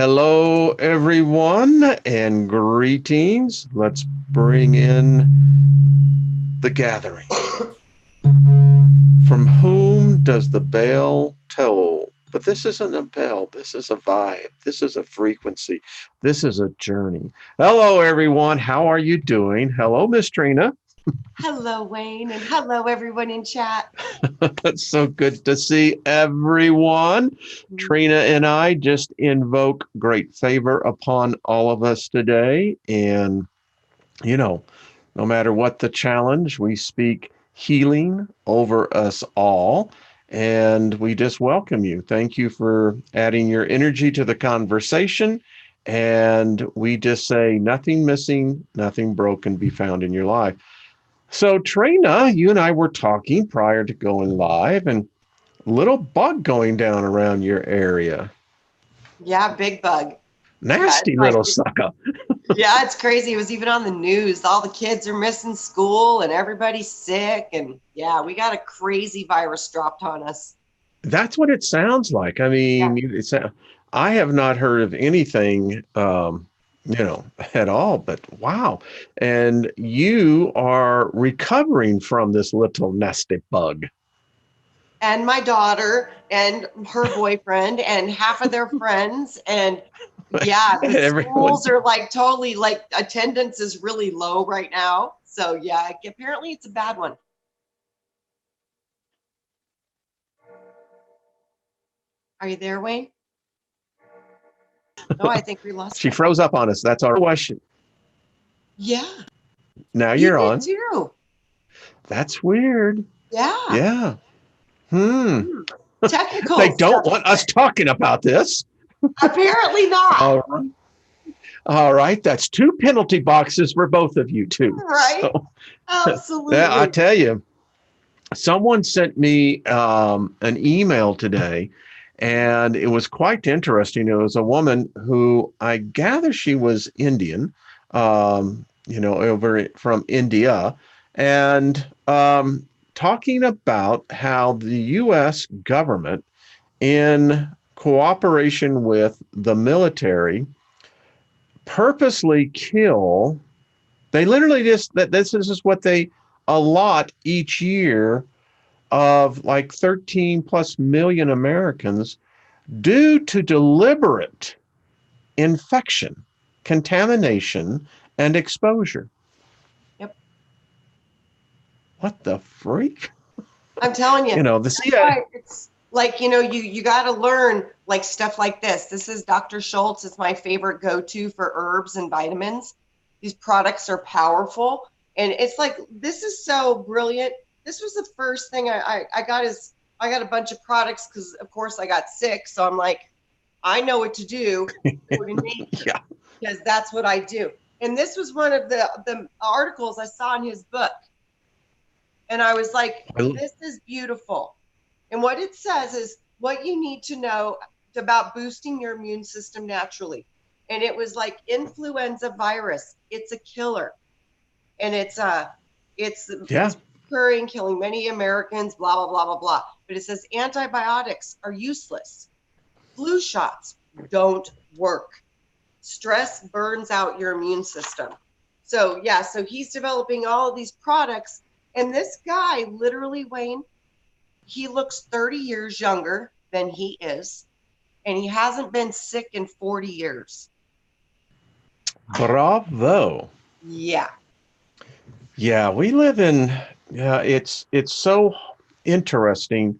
Hello, everyone, and greetings. Let's bring in the gathering. From whom does the bell toll? But this isn't a bell. This is a vibe. This is a frequency. This is a journey. Hello, everyone. How are you doing? Hello, Miss Trina. Hello, Wayne, and hello, everyone in chat. It's so good to see everyone. Trina and I just invoke great favor upon all of us today. And, you know, no matter what the challenge, we speak healing over us all. And we just welcome you. Thank you for adding your energy to the conversation. And we just say nothing missing, nothing broken be found in your life. So, Trina, you and I were talking prior to going live, and little bug going down around your area. Yeah, big bug. Yeah, Nasty little sucker. yeah, it's crazy. It was even on the news. All the kids are missing school and everybody's sick. And yeah, we got a crazy virus dropped on us. That's what it sounds like. I Yeah. mean, I have not heard of anything, at all, but wow. And you are recovering from this little nasty bug. And my daughter and her boyfriend and half of their friends. And yeah, the Everyone. schools are like totally like attendance is really low right now. So yeah, apparently it's a bad one. Are you there, Wayne? No, I think we lost She her. froze up on us. That's our question. Yeah, Now you you're did on. too. That's weird. Yeah. Yeah. Hmm. Hmm. They Technical don't stuff. want us talking about this. Apparently not. All right. All right. That's two penalty boxes for both of you, too. Right? So, yeah, I Absolutely. tell you, someone sent me an email today, and it was quite interesting. It was a woman who I gather she was Indian, over from India, and talking about how the U.S. government, in cooperation with the military, purposely kill. They literally just that this is just what they allot each year of like 13 plus million Americans due to deliberate infection, contamination, and exposure. Yep. What the freak? I'm telling you. The That's CIA. why it's like, you got to learn like stuff like this. This is Dr. Schultz. It's my favorite go-to for herbs and vitamins. These products are powerful. And it's like, this is so brilliant. This was the first thing I got is I got a bunch of products because of course I got sick. So I'm like, I know what to do. Go to nature Yeah. because that's what I do. And this was one of the articles I saw in his book. And I was like, this is beautiful. And what it says is what you need to know about boosting your immune system naturally. And it was like influenza virus. It's a killer. And it's Yeah. occurring, killing many Americans, blah, blah, blah, blah, blah. But it says antibiotics are useless. Flu shots don't work. Stress burns out your immune system. So yeah, so he's developing all of these products. And this guy, literally, Wayne, he looks 30 years younger than he is, and he hasn't been sick in 40 years. Bravo. Yeah. Yeah, we live in yeah, it's so interesting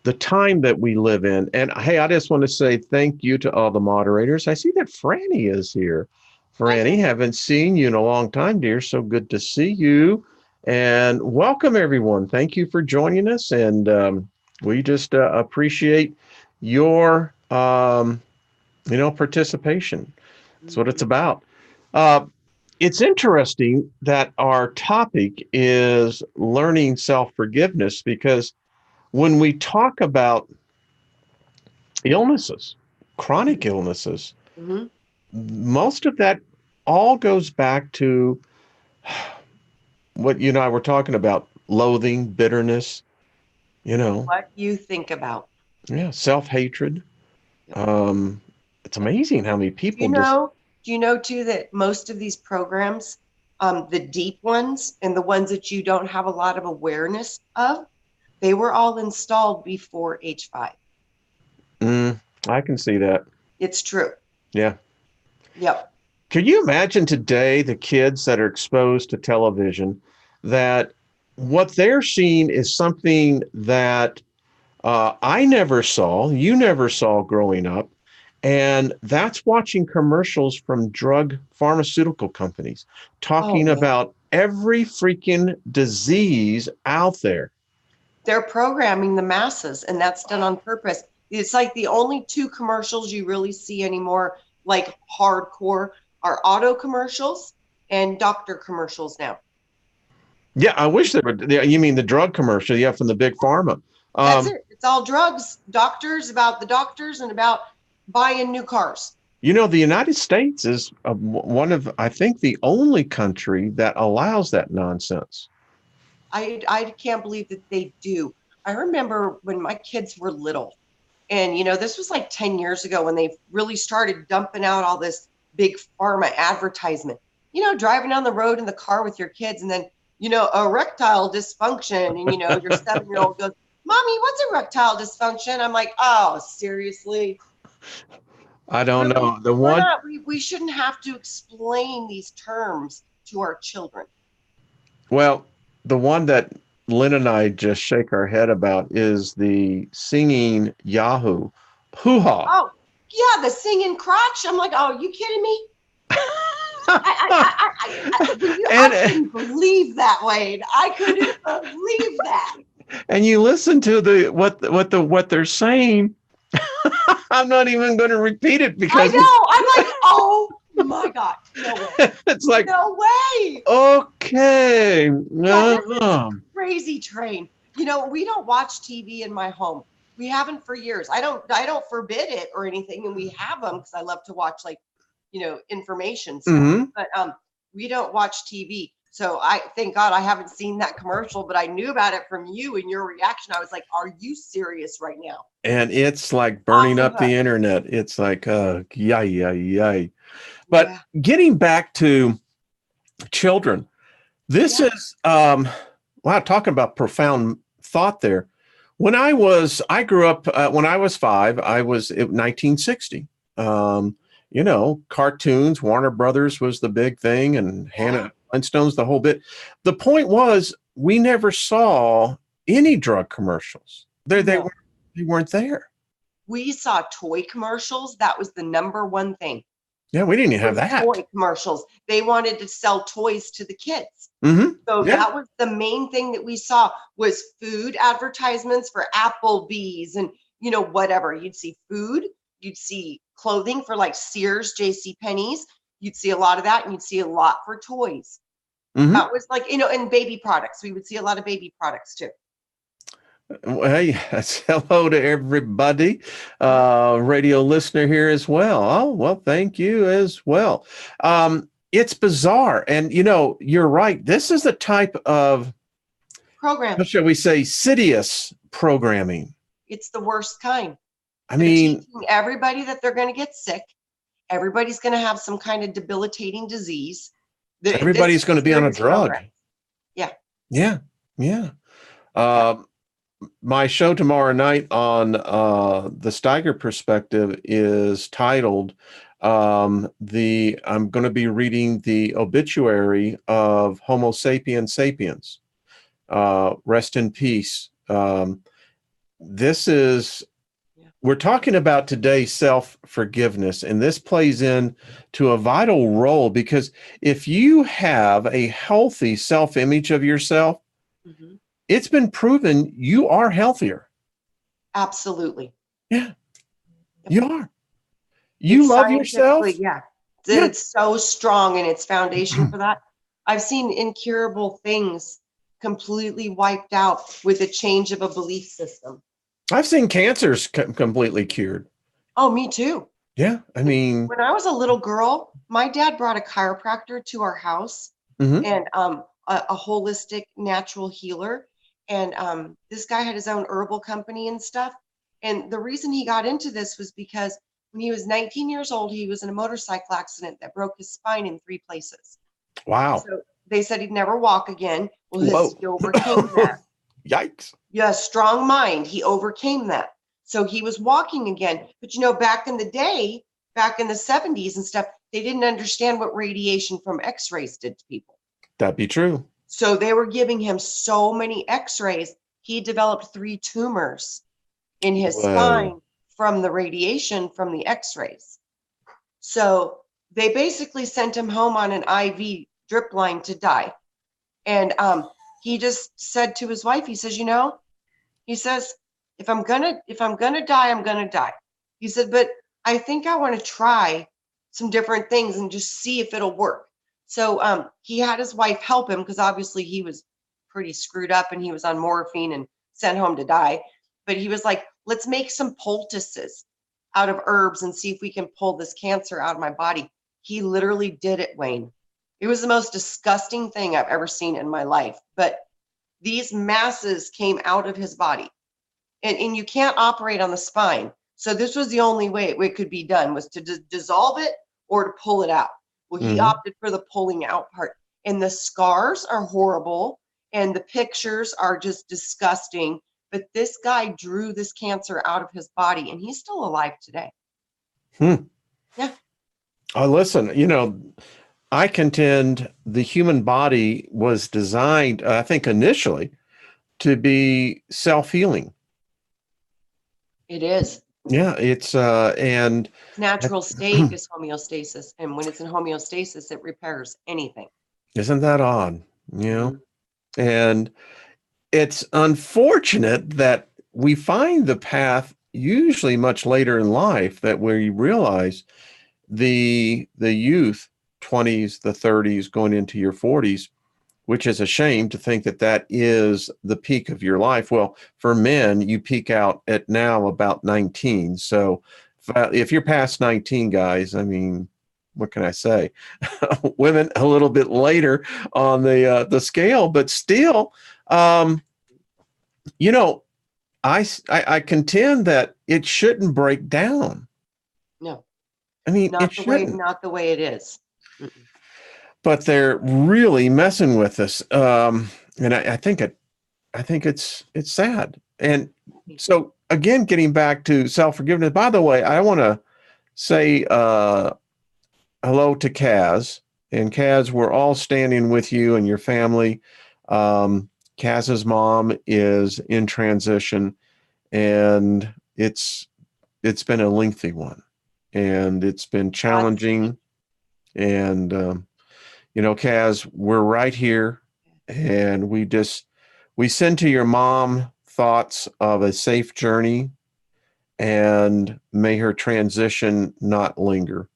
the time that we live in. And hey, I just want to say thank you to all the moderators. I see that Franny is here. Franny, haven't seen you in a long time, dear. So good to see you. And welcome, everyone. Thank you for joining us. And we just appreciate your, participation. That's what it's about. Uh, it's interesting that our topic is learning self forgiveness because when we talk about illnesses, chronic illnesses, Mm-hmm. most of that all goes back to what you and I were talking about loathing, bitterness, you know, What you think about. yeah, self hatred, Yep. um, it's amazing how many people Do you know too that most of these programs, the deep ones and the ones that you don't have a lot of awareness of, they were all installed before age 5. I can see that. It's true. Yeah. Yep. Can you imagine today the kids that are exposed to television that what they're seeing is something that I never saw, you never saw growing up, and that's watching commercials from drug pharmaceutical companies Oh talking man. about every freaking disease out there. They're programming the masses, and that's done on purpose. It's like the only two commercials you really see anymore, like hardcore, are auto commercials and doctor commercials now. Yeah, I wish there were. Yeah, you mean the drug commercial? Yeah, from the big pharma. That's it. It's all drugs, doctors, about the doctors, and about buying new cars. You know, the United States is one of, I think, the only country that allows that nonsense. I can't believe that they do. I remember when my kids were little, and this was like 10 years ago when they really started dumping out all this big pharma advertisement. Driving down the road in the car with your kids, and then erectile dysfunction, and your 7-year-old goes, "Mommy, what's erectile dysfunction?" I'm like, "Oh, seriously? I don't Really? know. The We're one, not. We shouldn't have to explain these terms to our children." well, the one that Lynn and I just shake our head about is the singing Yahoo hoo-ha. Oh, yeah, the singing crotch. I'm like, "Oh, you kidding me?" I and couldn't believe that, Wade. I couldn't believe that. and you listen to what they're saying. I'm not even going to repeat it I because know. I'm like, "Oh my God, no way, it's like, no way." okay, Yeah, this is a crazy train. We don't watch TV in my home. We haven't for years. I don't forbid it or anything, and we have them because I love to watch, like, information stuff. mhm. But we don't watch TV. So I thank God I haven't seen that commercial, but I knew about it from you and your reaction. I was like, "Are you serious right now?" And it's like Off burning the up hook. the internet. It's like, yay, yay, yay. But Yeah. getting back to children, this Yeah. is, wow, talking about profound thought there. I grew up, when I was 5, I was in 1960. Um, cartoons, Warner Brothers was the big thing, and Yeah. Hannah Flintstones, the whole bit. The point was, we never saw any drug commercials. No. They weren't there. We saw toy commercials. That was the number one thing. Yeah, we didn't even have Was that. toy commercials. They wanted to sell toys to the kids. So Yeah. that was the main thing that we saw, was food advertisements for Applebee's and whatever. You'd see food, you'd see clothing for like Sears, J.C. Penney's. You'd see a lot of that, and you'd see a lot for toys. hmm That was like, and baby products. We would see a lot of baby products too. Well, yes. Hello to everybody, Yeah. radio listener here as well. Oh, well, thank you as well. It's bizarre. And, you're right. This is the type of, Program. what shall we say, sidious programming. It's the worst kind. I They're mean, teaching everybody that they're going to get sick. Everybody's going to have some kind of debilitating disease. This everybody's is going to be on a serious drug. program. Yeah. Yeah. Yeah. My show tomorrow night on the Steiger Perspective is titled I'm going to be reading the obituary of Homo sapiens sapiens. Rest in peace. This is Yeah. We're talking about today self-forgiveness, and this plays in to a vital role because if you have a healthy self-image of yourself, Mhm. it's been proven you are healthier. Absolutely. Yeah, Yep. you are. You It's love yourself? scientifically, yeah. Yeah. It's so strong in its foundation for that. I've seen incurable things completely wiped out with a change of a belief system. I've seen cancers completely cured. Oh, me too. Yeah, I mean, When I was a little girl, my dad brought a chiropractor to our house, mhm. and a holistic natural healer. And this guy had his own herbal company and stuff. And the reason he got into this was because When he was 19 years old, he was in a motorcycle accident that broke his spine in 3 places. Wow. So they said he'd never walk again. Well, Whoa. he overcame that. Yikes. Yeah, strong mind. He overcame that. So he was walking again. But back in the day, back in the 70s and stuff, they didn't understand what radiation from X-rays did to people. That'd be true. So they were giving him so many X-rays. He developed 3 tumors in his spine from the radiation from the X-rays. So they basically sent him home on an IV drip line to die. And he just said to his wife, he says, he says, if I'm gonna die, I'm gonna die. He said, but I think I want to try some different things and just see if it'll work. So he had his wife help him because obviously he was pretty screwed up and he was on morphine and sent home to die. But he was like, let's make some poultices out of herbs and see if we can pull this cancer out of my body. He literally did it, Wayne. It was the most disgusting thing I've ever seen in my life. But these masses came out of his body. And you can't operate on the spine. So this was the only way it could be done, was to dissolve it or to pull it out. Well, he opted for the pulling out part. And the scars are horrible. And the pictures are just disgusting. But this guy drew this cancer out of his body. And he's still alive today. Yeah. Listen, I contend the human body was designed, I think initially, to be self-healing. It is. Yeah, it's and natural state is homeostasis. And when it's in homeostasis, it repairs anything. Isn't that odd? And it's unfortunate that we find the path usually much later in life, that where you realize the youth, 20s, the 30s, going into your 40s, which is a shame to think that is the peak of your life. Well, for men, you peak out at now about 19. So if you're past 19, guys, I mean, what can I say? Women a little bit later on the scale, but still, I contend that it shouldn't break down. No. I mean, it shouldn't. Not the way it is. Mm-mm. But they're really messing with us, and I think it's sad. And so again, getting back to self-forgiveness. By the way, I want to say hello to Kaz. And Kaz, we're all standing with you and your family. Kaz's mom is in transition, and it's been a lengthy one, and it's been challenging. And Kaz, we're right here, and we send to your mom thoughts of a safe journey, and may her transition not linger.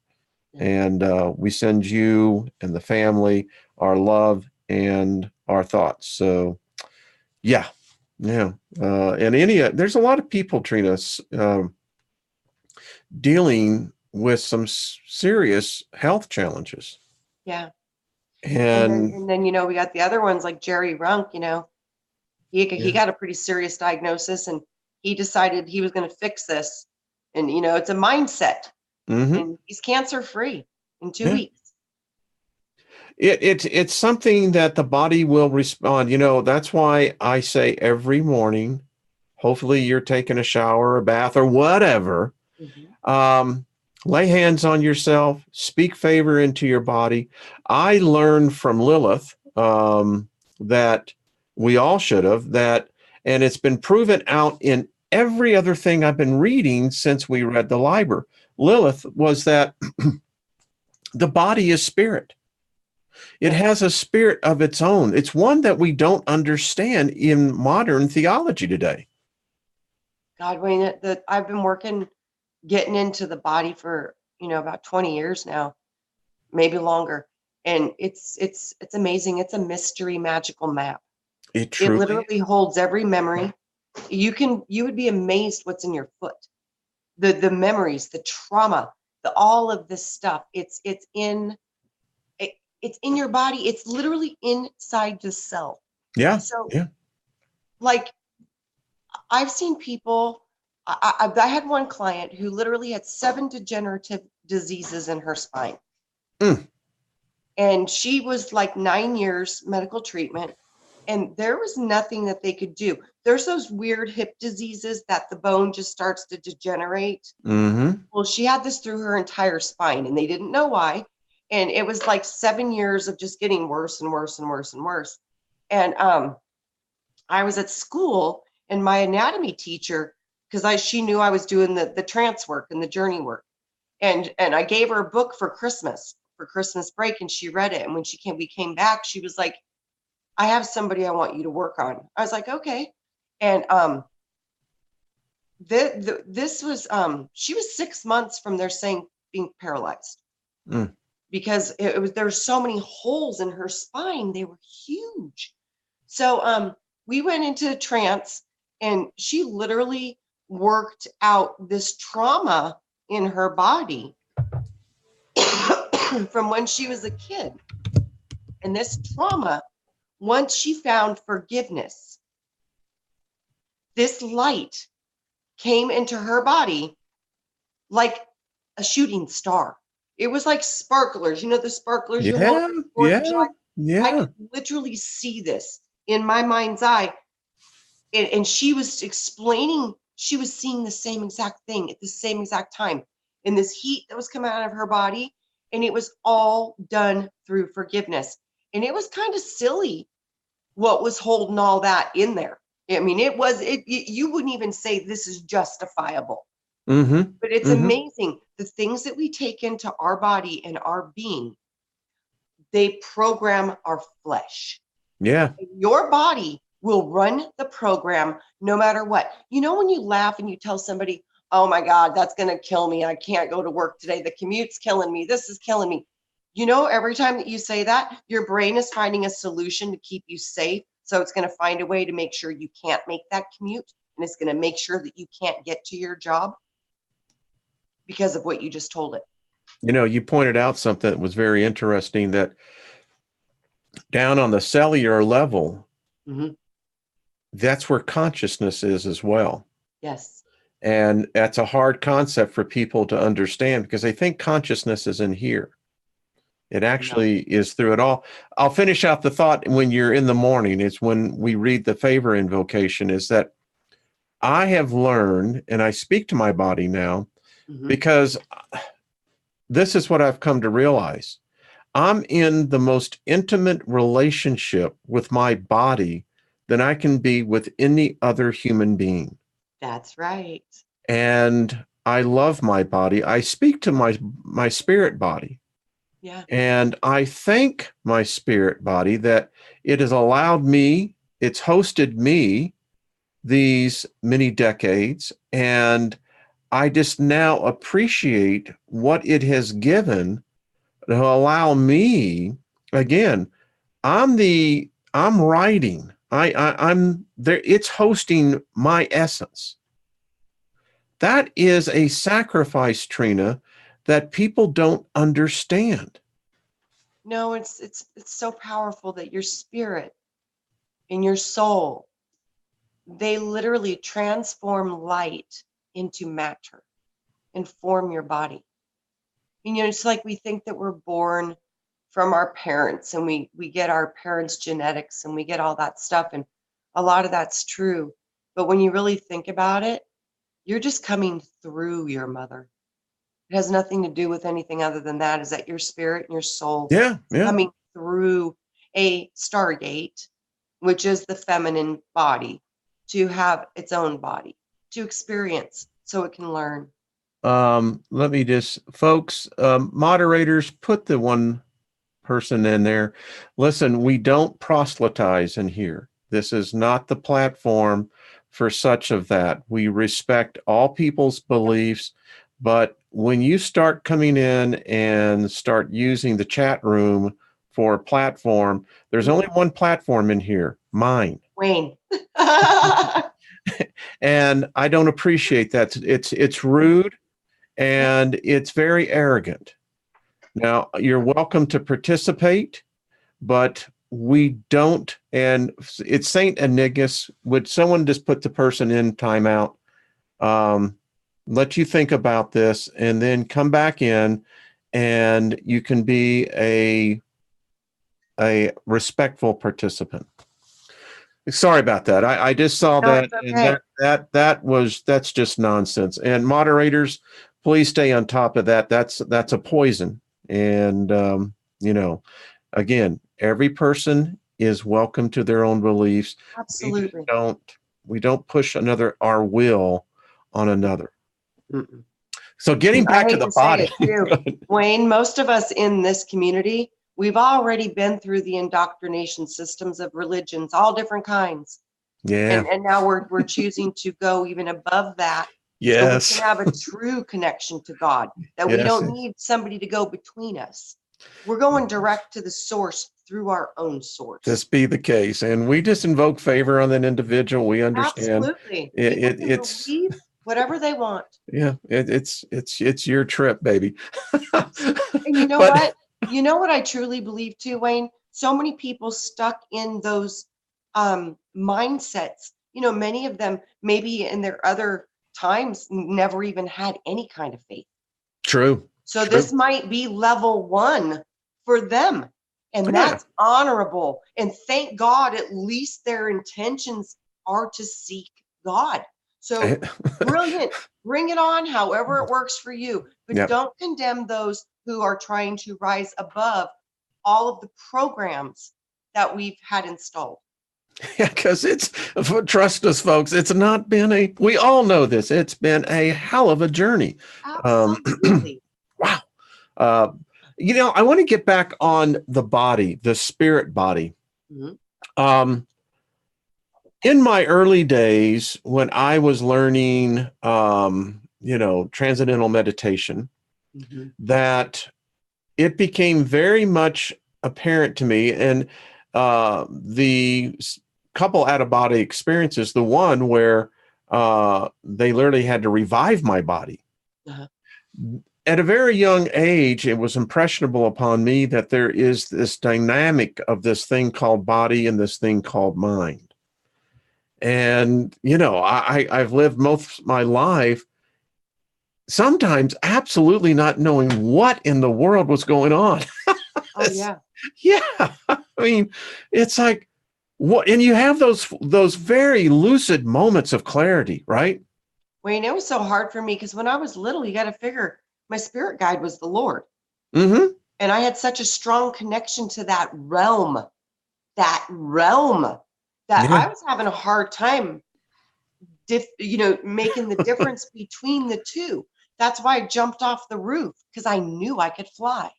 And we send you and the family our love and our thoughts. So, yeah. And there's a lot of people, Trina, dealing with some serious health challenges. Yeah. And then we got the other ones like Jerry Runk. He got a pretty serious diagnosis, and he decided he was going to fix this. And it's a mindset. And he's cancer free in 2 weeks. It's something that the body will respond. That's why I say every morning, hopefully you're taking a shower, a bath, or whatever. Lay hands on yourself, speak favor into your body. I learned from Lilith that we all should have, and it's been proven out in every other thing I've been reading since we read the Liber. Lilith was that the body is spirit. It has a spirit of its own. It's one that we don't understand in modern theology today. God, Wayne, I've been getting into the body for about 20 years now, maybe longer, and it's amazing. It's a mystery, magical map. It literally holds every memory. You would be amazed what's in your foot, the memories, the trauma, all of this stuff. It's in your body. It's literally inside the cell. Yeah. So, like, I've seen people. I had one client who literally had 7 degenerative diseases in her spine. Mm. And she was like 9 years medical treatment, and there was nothing that they could do. There's those weird hip diseases that the bone just starts to degenerate. Mm-hmm. Well, she had this through her entire spine, and they didn't know why. And it was like 7 years of just getting worse and worse and worse and worse. And I was at school, and my anatomy teacher, because she knew I was doing the trance work and the journey work, and I gave her a book for Christmas break, and she read it. And when we came back, she was like, I have somebody I want you to work on. I was like, okay. And this was she was 6 months from their saying being paralyzed. Mm. Because it was, there were so many holes in her spine, they were huge. So we went into a trance, and she literally worked out this trauma in her body from when she was a kid. And this trauma, once she found forgiveness, this light came into her body like a shooting star. It was like sparklers, the sparklers you hold Yeah, at the 4th of yeah, July. I yeah. could literally see this in my mind's eye. And she was explaining, she was seeing the same exact thing at the same exact time in this heat that was coming out of her body. And it was all done through forgiveness. And it was kind of silly what was holding all that in there. I mean, you wouldn't even say this is justifiable. Mm-hmm. But it's Mm-hmm. amazing. The things that we take into our body and our being, they program our flesh. Yeah. Your body will run the program no matter what. When you laugh and you tell somebody, oh my God, that's going to kill me. I can't go to work today. The commute's killing me. This is killing me. Every time that you say that, your brain is finding a solution to keep you safe. So it's going to find a way to make sure you can't make that commute. And it's going to make sure that you can't get to your job because of what you just told it. You pointed out something that was very interesting, that down on the cellular level, Mm-hmm. that's where consciousness is as well. Yes. And that's a hard concept for people to understand, because they think consciousness is in here. It No. actually is through it all. I'll finish out the thought. When you're in the morning, it's when we read the favor invocation, is that I have learned, and I speak to my body now, Mm-hmm. because this is what I've come to realize. I'm in the most intimate relationship with my body than I can be with any other human being. That's right. And I love my body. I speak to my spirit body. Yeah. And I thank my spirit body that it has allowed me, it's hosted me these many decades. And I just now appreciate what it has given to allow me, again, I'm writing. I'm there. It's hosting my essence. That is a sacrifice, Trina, that people don't understand. No, it's so powerful that your spirit and your soul, they literally transform light into matter and form your body. It's like we think that we're born from our parents, and we get our parents' genetics, and we get all that stuff, and a lot of that's true. But when you really think about it, you're just coming through your mother. It has nothing to do with anything other than that, is that your spirit and your soul Yeah, is yeah. coming through a stargate, which is the feminine body, to have its own body, to experience so it can learn. Let me just, folks, moderators, put the one person in there. Listen, we don't proselytize in here. This is not the platform for such of that. We respect all people's beliefs, but when you start coming in and start using the chat room for a platform, there's only one platform in here, mine. Wayne. And I don't appreciate that. It's rude and it's very arrogant. Now, you're welcome to participate, but we don't, and it's Saint Enigus. Would someone just put the person in timeout? let you think about this, and then come back in, and you can be a respectful participant. Sorry about that. I just saw No, that, it's and okay. that's just nonsense. And moderators, please stay on top of that. That's a poison. And you know, again, every person is welcome to their own beliefs. We just Absolutely. don't push our will on another. Mm-mm. So getting I back to hate the to say body. it too, Wayne, most of us in this community, we've already been through the indoctrination systems of religions, all different kinds. Yeah. And now we're choosing to go even above that so we can Yes. have a true connection to God, that we Yes. don't need somebody to go between us. We're going direct to the source through our own source. This be the case, and we just invoke favor on that indivial. We understand Absolutely. People can it's believe whatever they want. yeah, it's your trip, baby. And you know But what? You know what I truly believe too, Wayne? So many people stuck in those mindsets. Many of them maybe in their other times never even had any kind of faith. true, So true. this might be level one for them. And Yeah. that's honorable. And thank God, at least their intentions are to seek God. So brilliant. Bring it on, however it works for you. But Yep. don't condemn those who are trying to rise above all of the programs that we've had installed. Yeah, because trust us, folks, it's not been we all know this. It's been a hell of a journey. Um, Absolutely. wow. Uh, I want to get back on the body, the spirit body. Mhm. Um, in my early days, when I was learning, transcendental meditation, Mhm. that it became very much apparent to me. And the couple out of body experiences, the one where they literally had to revive my body. Uh-huh. At a very young age, it was impressionable upon me that there is this dynamic of this thing called body and this thing called mind. And, I've lived most of my life sometimes absolutely not knowing what in the world was going on. Oh yeah. Yeah. I mean, it's like what, and you have those very lucid moments of clarity, right? Wayne, it was so hard for me because when I was little, you got to figure my spirit guide was the Lord. Mm-hmm. And I had such a strong connection to that realm, that Yeah. I was having a hard time, making the difference between the two. That's why I jumped off the roof, because I knew I could fly.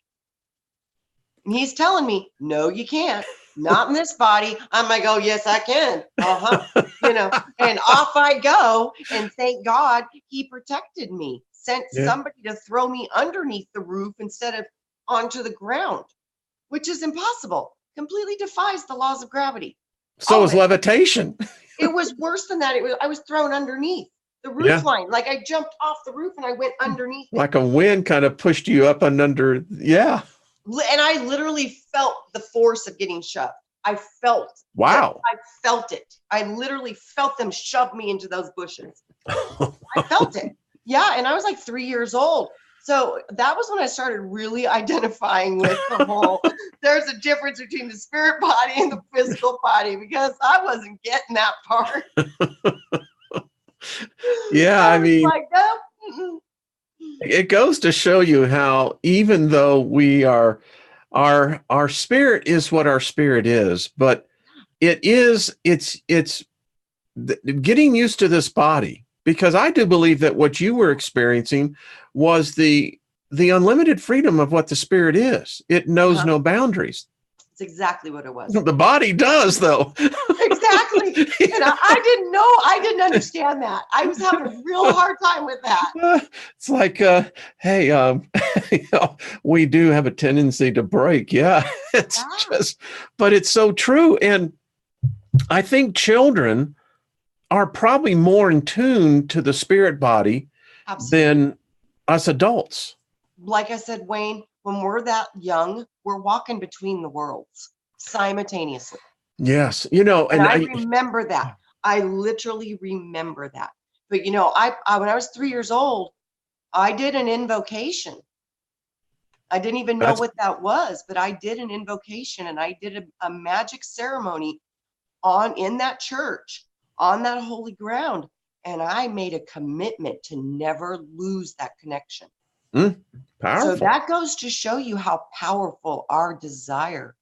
And he's telling me, no, you can't. Not in this body. I'm like, oh, yes, I can. Uh-huh. And off I go. And thank God he protected me, sent Yeah. somebody to throw me underneath the roof instead of onto the ground, which is impossible. Completely defies the laws of gravity. So All of is it. levitation. It was worse than that. I was thrown underneath the roof Yeah. line. Like I jumped off the roof and I went underneath it. Like a wind kind of pushed you up and under. Yeah. And I literally felt the force of getting shoved. I felt Wow. I felt it. I literally felt them shove me into those bushes. I felt it. Yeah, and I was like 3 years old. So that was when I started really identifying with the whole, there's a difference between the spirit body and the physical body, because I wasn't getting that part. Yeah. I I was mean, like, no. it goes to show you how, even though we are, our spirit is what our spirit is, but it's getting used to this body, because I do believe that what you were experiencing was the unlimited freedom of what the spirit is. It knows Uh-huh. no boundaries. It's exactly what it was. The body does, though. Exactly. And I didn't know, I didn't understand that. I was having a real hard time with that. It's like, hey, we do have a tendency to break. Yeah, it's Yeah, just, but it's so true. And I think children are probably more in tune to the spirit body absolutely. than us adults. Like I said, Wayne, when we're that young, we're walking between the worlds simultaneously. Yes, And and I remember that. I literally remember that. But I when I was 3 years old, I did an invocation. I didn't even know what that was, but I did an invocation, and I did a magic ceremony in that church, on that holy ground. And I made a commitment to never lose that connection. Powerful. So that goes to show you how powerful our desire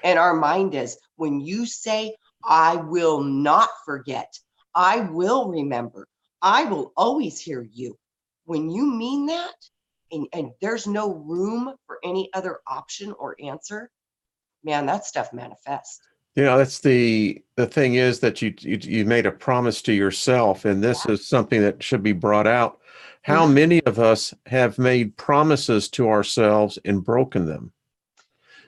and our mind is. When you say, I will not forget, I will remember, I will always hear you. When you mean that, and there's no room for any other option or answer, man, that stuff manifests. That's the thing is that you made a promise to yourself, and this is something that should be brought out. How many of us have made promises to ourselves and broken them?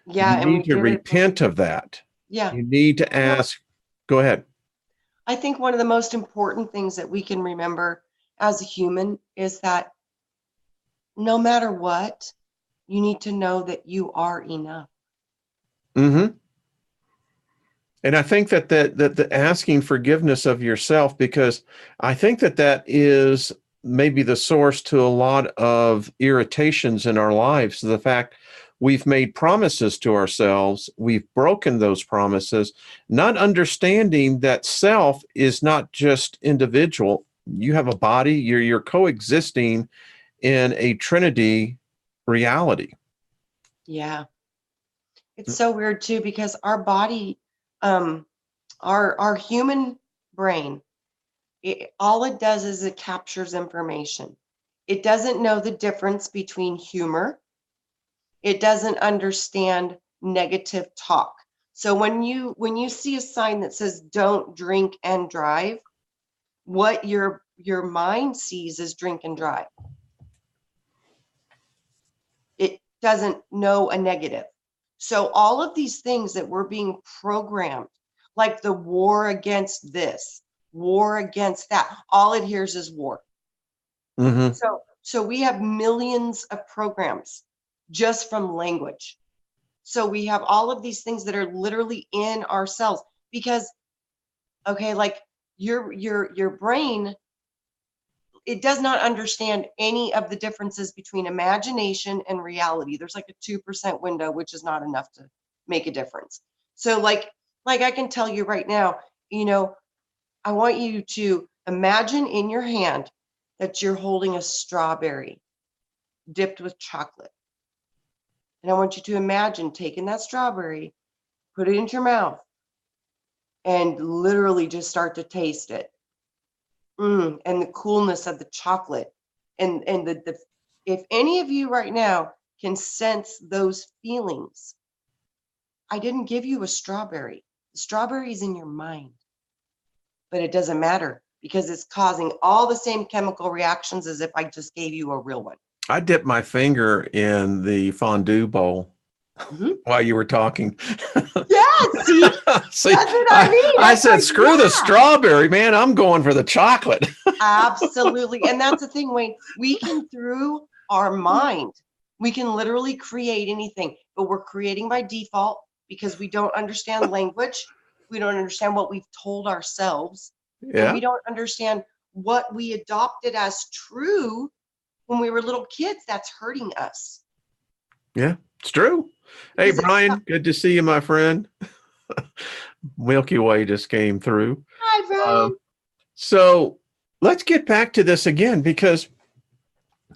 Yeah, you need to repent of that. Yeah. You need to ask. Go ahead. I think one of the most important things that we can remember as a human is that no matter what, you need to know that you are enough. Mm-hmm. And I think that the asking forgiveness of yourself, because I think that is maybe the source to a lot of irritations in our lives. The fact we've made promises to ourselves, we've broken those promises, not understanding that self is not just individual. You have a body, you're coexisting in a Trinity reality. Yeah. It's so weird too, because our body, our human brain, all it does is it captures information. It doesn't know the difference between humor. It doesn't understand negative talk. So when you see a sign that says don't drink and drive, what your mind sees is drink and drive. It doesn't know a negative. So all of these things that we're being programmed, like the war against this, war against that, all it hears is war. Mm-hmm. So we have millions of programs just from language. So we have all of these things that are literally in ourselves because, okay, like your brain, it does not understand any of the differences between imagination and reality. There's like a 2% window, which is not enough to make a difference. So like I can tell you right now, I want you to imagine in your hand that you're holding a strawberry dipped with chocolate. And I want you to imagine taking that strawberry, put it into your mouth, and literally just start to taste it. And the coolness of the chocolate. And the if any of you right now can sense those feelings, I didn't give you a strawberry. The strawberry is in your mind. But it doesn't matter because it's causing all the same chemical reactions as if I just gave you a real one. I dipped my finger in the fondue bowl while you were talking. Yeah, see? See, that's what I mean. I said, like, screw the strawberry, man. I'm going for the chocolate. Absolutely. And that's the thing, Wayne. We can, through our mind, we can literally create anything, but we're creating by default because we don't understand language. We don't understand what we've told ourselves. Yeah. And we don't understand what we adopted as true when we were little kids. That's hurting us. Yeah, it's true. Hey, Brian, good to see you, my friend. Milky Way just came through. Hi, Brian. So let's get back to this again, because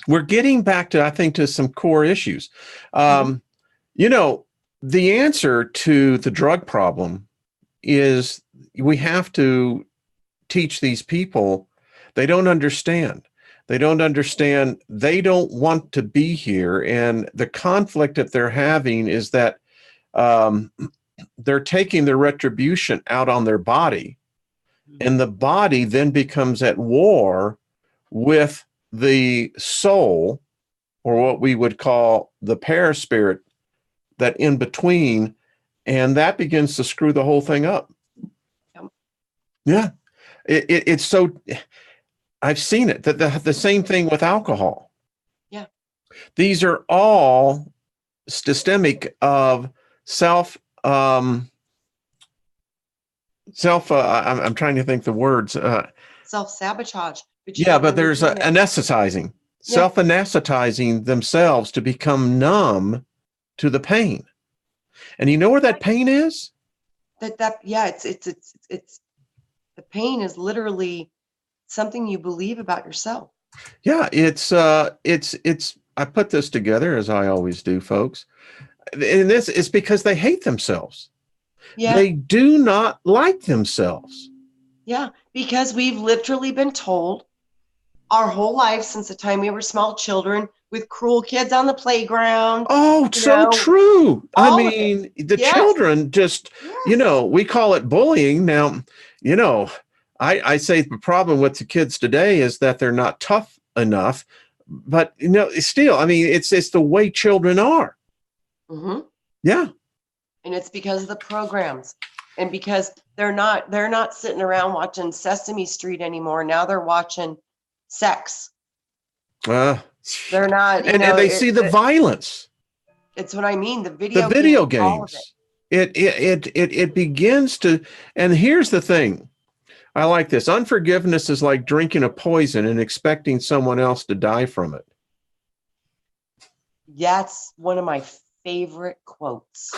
we're getting back to, I think, to some core issues. The answer to the drug problem is we have to teach these people. They don't understand. They don't understand. They don't want to be here. And the conflict that they're having is that they're taking their retribution out on their body. And the body then becomes at war with the soul, or what we would call the paraspirit, that in between, and that begins to screw the whole thing up. Yeah. It's so, I've seen it, that the same thing with alcohol. Yeah. These are all systemic of I'm trying to think the words. self-sabotage. But you Yeah, don't but there's a understand it. anesthetizing, Yeah. self-anesthetizing themselves to become numb to the pain. And you know where that pain is? Yeah, it's the pain is literally something you believe about yourself. Yeah, it's I put this together as I always do, folks. And this is because they hate themselves. Yeah. They do not like themselves. Yeah, because we've literally been told our whole life since the time we were small children with cruel kids on the playground, Oh, so true. I all of it. mean, the Yes. children just, Yes. we call it bullying. Now, you know, I say the problem with the kids today is that they're not tough enough. But, still, I mean, it's the way children are. Mm-hmm. Yeah. And it's because of the programs. And because they're not sitting around watching Sesame Street anymore. Now they're watching sex. They're not, and they see the violence. It's what I mean. The The video video games, all of it. It begins to, and here's the thing. I like this. Unforgiveness is like drinking a poison and expecting someone else to die from it. That's one of my favorite quotes.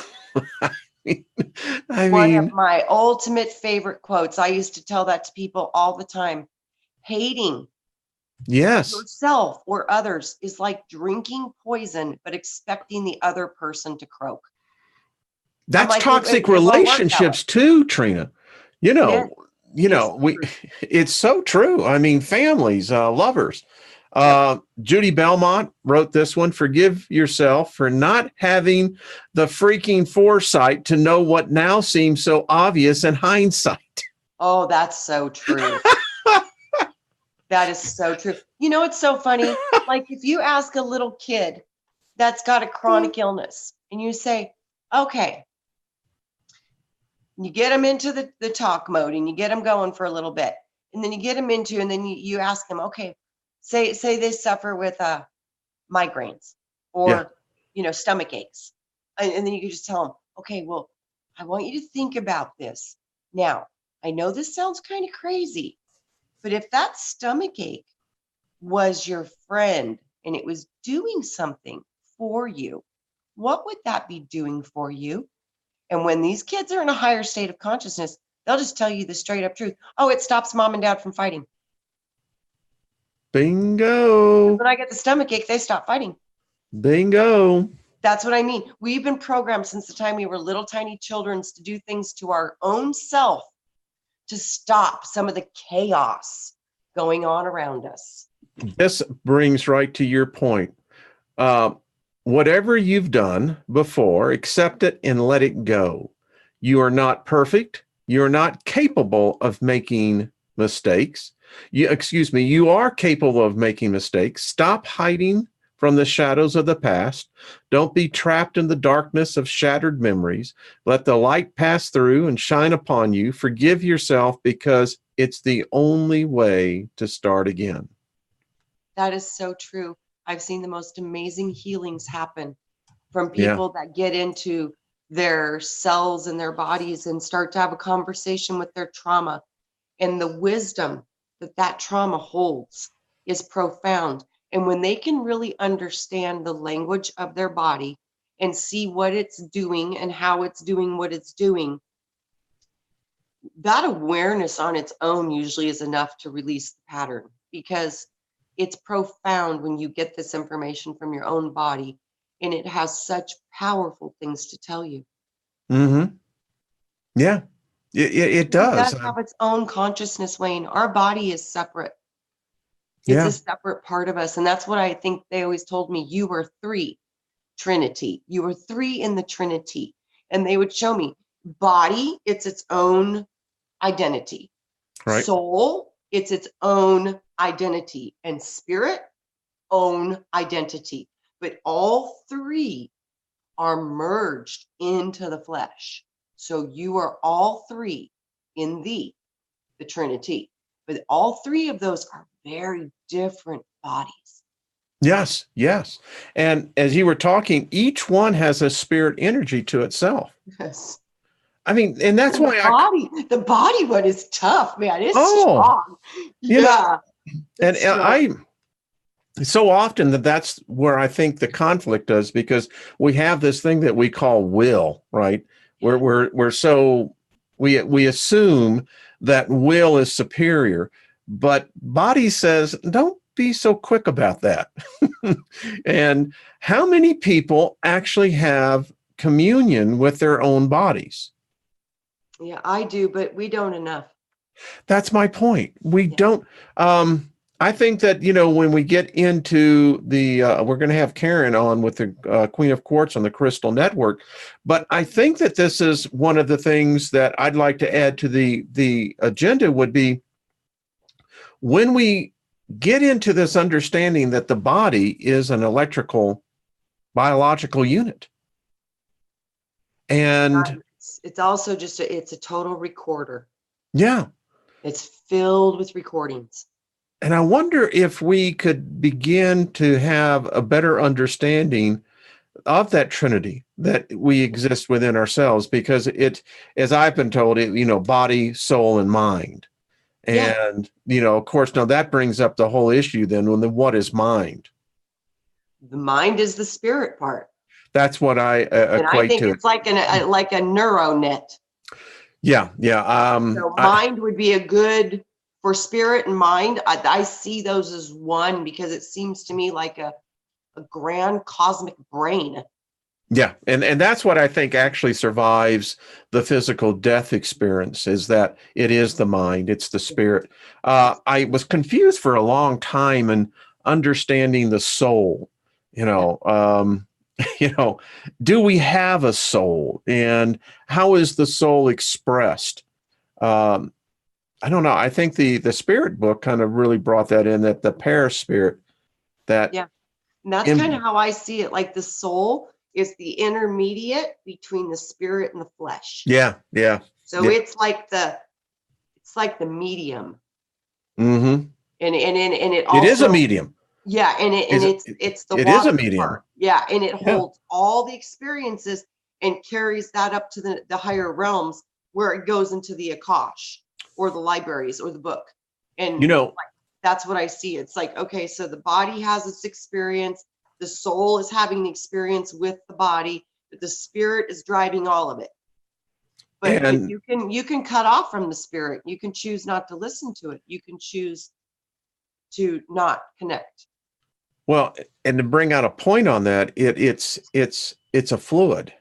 One of my ultimate favorite quotes. I used to tell that to people all the time. Hating yourself or others is like drinking poison, but expecting the other person to croak. That's like, toxic relationships too, Trina. It's so true. I mean, families, lovers. Judy Belmont wrote this one. Forgive yourself for not having the freaking foresight to know what now seems so obvious in hindsight. Oh, that's so true. That is so true. It's so funny. Like if you ask a little kid that's got a chronic illness and you say, okay, you get them into the talk mode and you get them going for a little bit. And then you get them into, and then you ask them, okay, say they suffer with migraines or, stomach aches. And then you can just tell them, okay, well, I want you to think about this. Now, I know this sounds kind of crazy, but if that stomach ache was your friend and it was doing something for you, what would that be doing for you? And when these kids are in a higher state of consciousness, they'll just tell you the straight up truth. Oh, it stops mom and dad from fighting. Bingo. When I get the stomach ache, they stop fighting. Bingo. That's what I mean. We've been programmed since the time we were little tiny children to do things to our own self to stop some of the chaos going on around us. This brings right to your point. Whatever you've done before, accept it and let it go. You are not perfect. You're not capable of making mistakes. You are capable of making mistakes. Stop hiding from the shadows of the past. Don't be trapped in the darkness of shattered memories. Let the light pass through and shine upon you. Forgive yourself because it's the only way to start again. That is so true. I've seen the most amazing healings happen from people that get into their cells and their bodies and start to have a conversation with their trauma. And the wisdom that trauma holds is profound. And when they can really understand the language of their body and see what it's doing and how it's doing what it's doing, that awareness on its own usually is enough to release the pattern, because it's profound when you get this information from your own body and it has such powerful things to tell you. Mm-hmm. Yeah, it does. It does have its own consciousness, Wayne. Our body is separate. It's a separate part of us. And that's what I think they always told me. You were three, Trinity. You were three in the Trinity. And they would show me body, it's its own identity. Right. Soul, it's its own identity. And spirit, own identity. But all three are merged into the flesh. So you are all three in the Trinity. But all three of those are very different bodies. Yes, yes. And as you were talking, each one has a spirit energy to itself. Yes. I mean, and that's And why the body one is tough, man. It's oh, strong. you know, Yeah. and It's strong. so often that's where I think the conflict is, because we have this thing that we call will, right? Where we're so we assume that will is superior, but body says don't be so quick about that. And how many people actually have communion with their own bodies? Yeah, I do, but we don't enough. That's my point. We Yeah. don't. I think that, when we get into the, we're going to have Karen on with the Queen of Quartz on the Crystal Network, but I think that this is one of the things that I'd like to add to the agenda would be when we get into this understanding that the body is an electrical biological unit. And It's also just it's a total recorder. yeah. It's filled with recordings. And I wonder if we could begin to have a better understanding of that Trinity that we exist within ourselves, because it, as I've been told, body, soul, and mind. Yeah. And, of course, now that brings up the whole issue then when what is mind? The mind is the spirit part. That's what I And I equate think to it. it's like a neural net. Yeah. Yeah. So mind would be a good for spirit and mind. I see those as one because it seems to me like a grand cosmic brain. Yeah. And that's what I think actually survives the physical death experience, is that it is the mind, it's the spirit. I was confused for a long time in understanding the soul, you know, um, do we have a soul, and how is the soul expressed? I don't know. I think the spirit book kind of really brought that in, that the paraspirit, that Yeah. And that's kind of how I see it. Like the soul is the intermediate between the spirit and the flesh. yeah. So it's like the medium. Mm-hmm. And it also, It is a medium. yeah, and it's the It is a water medium. part. Yeah, and it Yeah. holds all the experiences and carries that up to the higher realms where it goes into the Akash or the libraries or the book. And that's what I see. It's like, okay, so the body has its experience, the soul is having the experience with the body, but the spirit is driving all of it. But you can cut off from the spirit. You can choose not to listen to it. You can choose to not connect. Well, and to bring out a point on that, it's a fluid.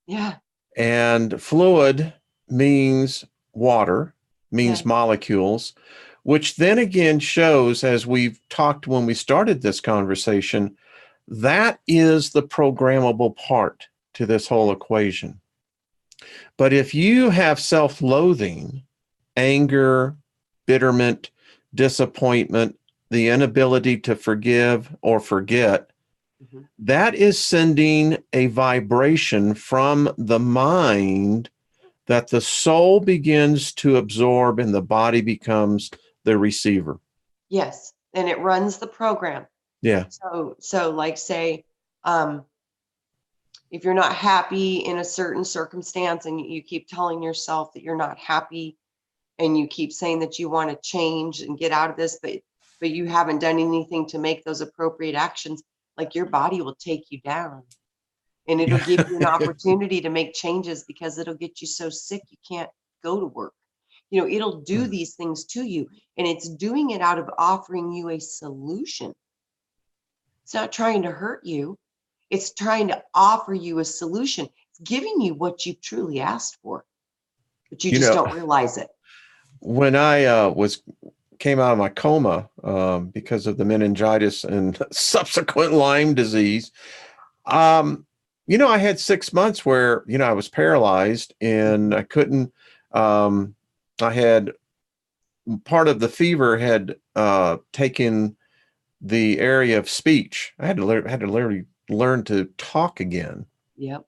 Yeah. And fluid means water, means molecules, which then again shows, as we've talked when we started this conversation, that is the programmable part to this whole equation. But if you have self-loathing, anger, bitterment, disappointment, the inability to forgive or forget, that is sending a vibration from the mind that the soul begins to absorb and the body becomes the receiver. Yes. And it runs the program. Yeah. So like say, if you're not happy in a certain circumstance and you keep telling yourself that you're not happy and you keep saying that you want to change and get out of this, but you haven't done anything to make those appropriate actions, like your body will take you down and it'll give you an opportunity to make changes because it'll get you so sick you can't go to work. It'll do these things to you, and it's doing it out of offering you a solution. It's not trying to hurt you. It's trying to offer you a solution. It's giving you what you truly asked for, but you just don't realize it. When I came out of my coma because of the meningitis and subsequent Lyme disease, I had 6 months where, I was paralyzed and I couldn't, I had part of the fever had taken the area of speech. I had to literally learn to talk again. Yep.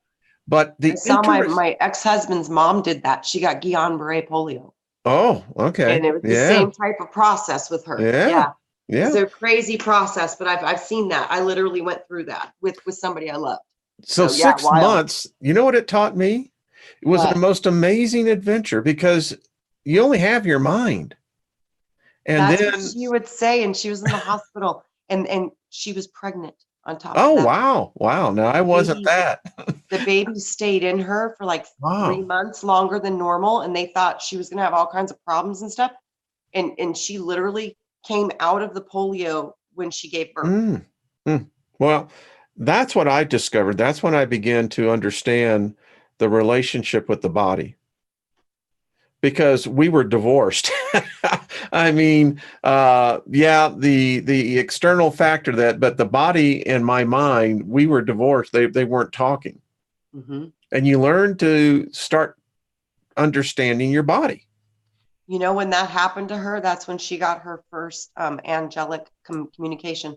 But I saw my ex-husband's mom did that. She got Guillain-Barré polio. Oh, okay. And it was the same type of process with her. Yeah. It's a crazy process, but I've seen that. I literally went through that with somebody I loved. So 6 months, you know what it taught me? It was the Yes. most amazing adventure because you only have your mind. And That's what then, she would say. And she was in the hospital and she was pregnant on top of oh, that. wow. Wow. No, I The wasn't baby, that. the baby stayed in her for like 3 Wow. months longer than normal. And they thought she was going to have all kinds of problems and stuff. And she literally came out of the polio when she gave birth. Mm, mm. Well, that's what I discovered. That's when I began to understand the relationship with the body because we were divorced. I mean, yeah, the external factor that, but the body and my mind, we were divorced. They weren't talking, Mm-hmm. and you learn to start understanding your body. You know, when that happened to her, that's when she got her first angelic communication.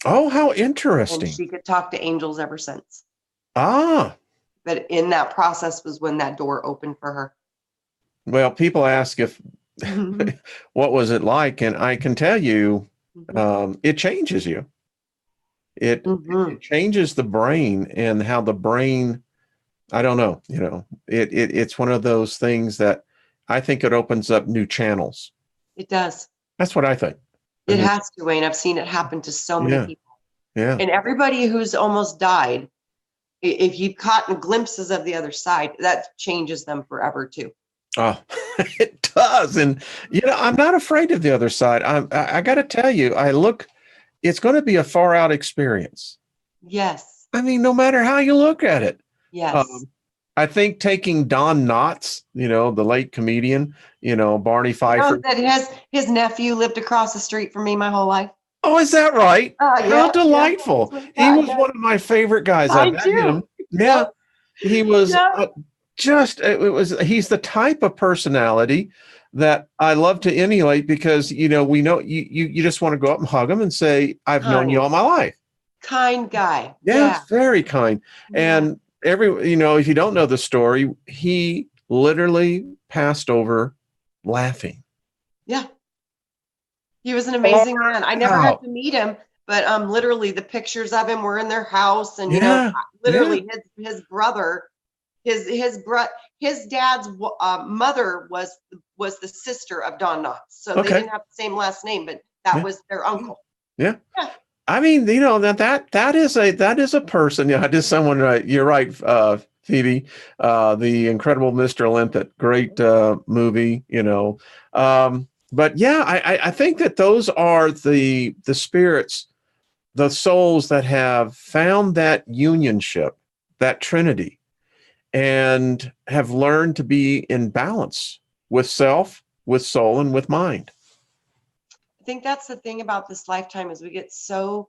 Oh, how And interesting! she could talk to angels ever since. Ah, But in that process was when that door opened for her. well, people ask if Mm-hmm. what was it like, and I can tell you, it changes you. Mm-hmm. It changes the brain and how the brain. I don't know. It's one of those things that I think it opens up new channels. It does. That's what I think. I It mean, has to, Wayne. I've seen it happen to so many yeah, people. yeah. And everybody who's almost died, if you've caught glimpses of the other side, that changes them forever too. Oh, it does. And I'm not afraid of the other side. I got to tell you, it's going to be a far out experience. Yes. I mean, no matter how you look at it. Yes. Um, I think taking Don Knotts, the late comedian, Barney You know Pfeiffer. that his nephew lived across the street from me my whole life. Oh, is that right? Oh, How yeah, yeah. That's delightful. what He God was does. one of my favorite guys. I I met do. him. Yeah. Yep. He was Yep. he's the type of personality that I love to emulate because, we know you just want to go up and hug him and say, I've known you Kind. all my life. Kind guy. Yes, Yeah. very kind. Yeah. And if you don't know the story, he literally passed over laughing. Yeah. He was an Oh, amazing man. I never had wow. to meet him, but literally the pictures of him were in their house, and Yeah. Yeah. literally his brother, his dad's mother was the sister of Don Knotts, so they Okay. didn't have the same last name, but that Yeah. was their uncle. Yeah. Yeah. I mean, that is a person. Yeah, I just someone right. You're right, Phoebe. The Incredible Mr. Limpet, great movie. But yeah, I think that those are the spirits, the souls that have found that unionship, that Trinity, and have learned to be in balance with self, with soul, and with mind. I think that's the thing about this lifetime is we get so